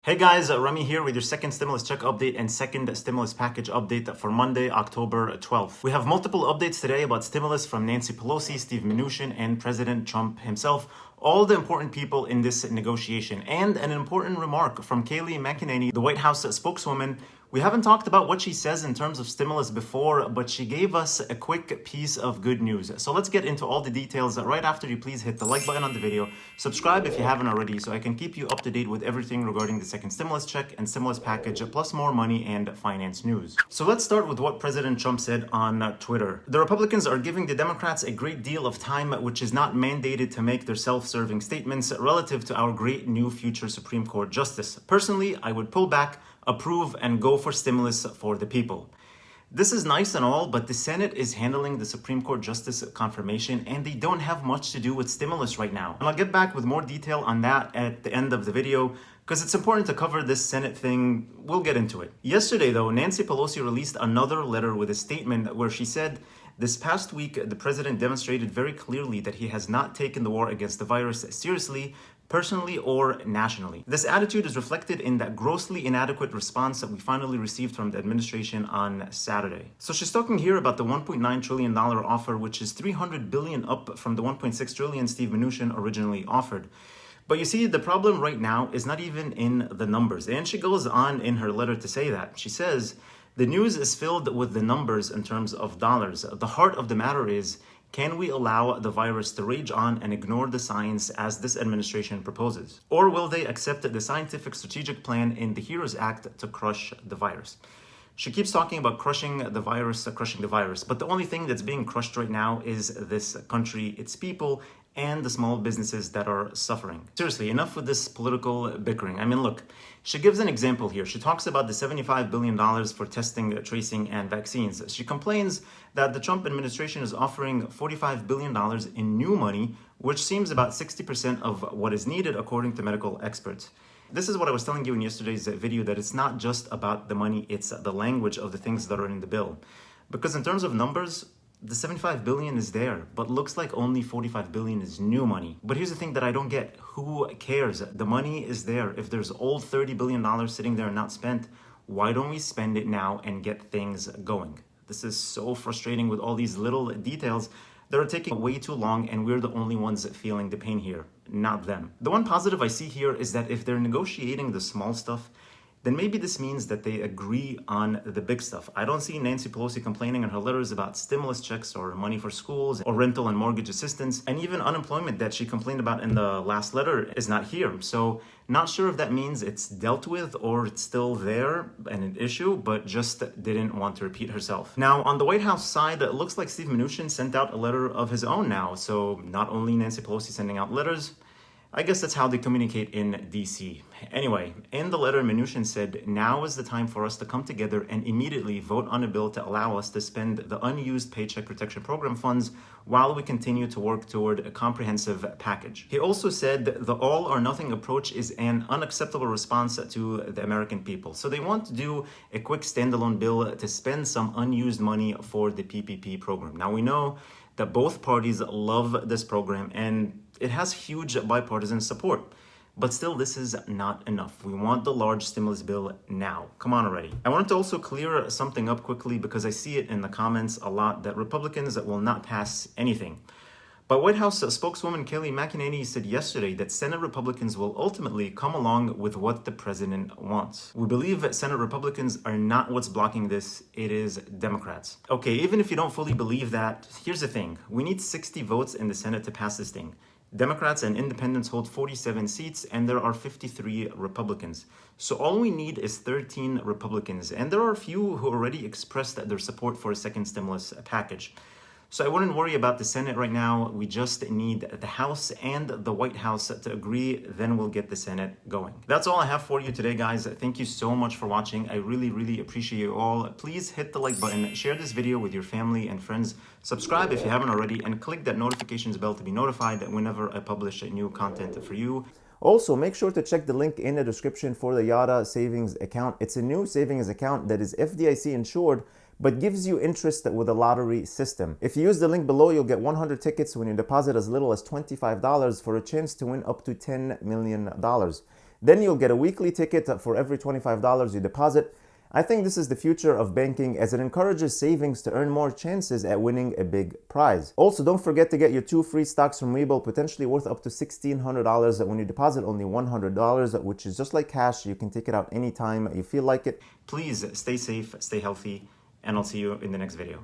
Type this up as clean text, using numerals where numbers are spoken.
Hey guys, Rami here with your second stimulus check update and second stimulus package update for Monday, October 12th. We have multiple updates today about stimulus from Nancy Pelosi, Steve Mnuchin, and President Trump himself, all the important people in this negotiation, and an important remark from Kayleigh McEnany, the White House spokeswoman. We haven't talked about what she says in terms of stimulus before, but she gave us a quick piece of good news. So let's get into all the details right after you please hit the like button on the video, subscribe if you haven't already so I can keep you up to date with everything regarding the second stimulus check and stimulus package, plus more money and finance news. So let's start with what President Trump said on Twitter. The Republicans are giving the Democrats a great deal of time, which is not mandated to make their self-serving statements relative to our great new future Supreme Court justice. Personally, I would pull back, approve, and go for stimulus for the people. This is nice and all, but the Senate is handling the Supreme Court justice confirmation and they don't have much to do with stimulus right now. And I'll get back with more detail on that at the end of the video because it's important to cover this Senate thing. We'll get into it. Yesterday though, Nancy Pelosi released another letter with a statement where she said, "This past week, the president demonstrated very clearly that he has not taken the war against the virus seriously, personally or nationally. This attitude is reflected in that grossly inadequate response that we finally received from the administration on Saturday." So she's talking here about the $1.9 trillion offer, which is $300 billion up from the $1.6 trillion Steve Mnuchin originally offered. But you see, the problem right now is not even in the numbers. And she goes on in her letter to say that. She says, "The news is filled with the numbers in terms of dollars. The heart of the matter is, can we allow the virus to rage on and ignore the science as this administration proposes? Or will they accept the scientific strategic plan in the HEROES Act to crush the virus?" She keeps talking about crushing the virus, but the only thing that's being crushed right now is this country, its people, and the small businesses that are suffering. Seriously, enough with this political bickering. I mean, look, she gives an example here. She talks about the $75 billion for testing, tracing, and vaccines. She complains that the Trump administration is offering $45 billion in new money, which seems about 60% of what is needed according to medical experts. This is what I was telling you in yesterday's video, that it's not just about the money, it's the language of the things that are in the bill. Because in terms of numbers, the $75 billion is there, but looks like only $45 billion is new money. But here's the thing that I don't get. Who cares? The money is there. If there's old $30 billion sitting there and not spent, why don't we spend it now and get things going? This is so frustrating with all these little details that are taking way too long, and we're the only ones feeling the pain here, not them. The one positive I see here is that if they're negotiating the small stuff, then maybe this means that they agree on the big stuff. I don't see Nancy Pelosi complaining in her letters about stimulus checks or money for schools or rental and mortgage assistance, and even unemployment that she complained about in the last letter is not here. So not sure if that means it's dealt with or it's still there and an issue, but just didn't want to repeat herself. Now, on the White House side, it looks like Steve Mnuchin sent out a letter of his own now. So not only Nancy Pelosi sending out letters, I guess that's how they communicate in DC. Anyway, in the letter, Mnuchin said, "Now is the time for us to come together and immediately vote on a bill to allow us to spend the unused Paycheck Protection Program funds while we continue to work toward a comprehensive package." He also said the all or nothing approach is an unacceptable response to the American people. So they want to do a quick standalone bill to spend some unused money for the PPP program. Now we know that both parties love this program and it has huge bipartisan support. But still, this is not enough. We want the large stimulus bill now. Come on already. I wanted to also clear something up quickly because I see it in the comments a lot that Republicans will not pass anything. But White House spokeswoman Kayleigh McEnany said yesterday that Senate Republicans will ultimately come along with what the president wants. We believe that Senate Republicans are not what's blocking this, it is Democrats. Okay, even if you don't fully believe that, here's the thing. We need 60 votes in the Senate to pass this thing. Democrats and independents hold 47 seats and there are 53 Republicans. So all we need is 13 Republicans. And there are a few who already expressed their support for a second stimulus package. So I wouldn't worry about the Senate right now. We just need the House and the White House to agree, then we'll get the Senate going. That's all I have for you today, guys. Thank you so much for watching. I really appreciate you all. Please hit the like button, share this video with your family and friends, subscribe if you haven't already, and click that notifications bell to be notified whenever I publish new content for you. Also, make sure to check the link in the description for the Yada savings account. It's a new savings account that is FDIC insured, but gives you interest with a lottery system. If you use the link below, you'll get 100 tickets when you deposit as little as $25 for a chance to win up to $10 million. Then you'll get a weekly ticket for every $25 you deposit. I think this is the future of banking as it encourages savings to earn more chances at winning a big prize. Also, don't forget to get your 2 free stocks from Webull, potentially worth up to $1,600 when you deposit only $100, which is just like cash. You can take it out anytime you feel like it. Please stay safe, stay healthy, and I'll see you in the next video.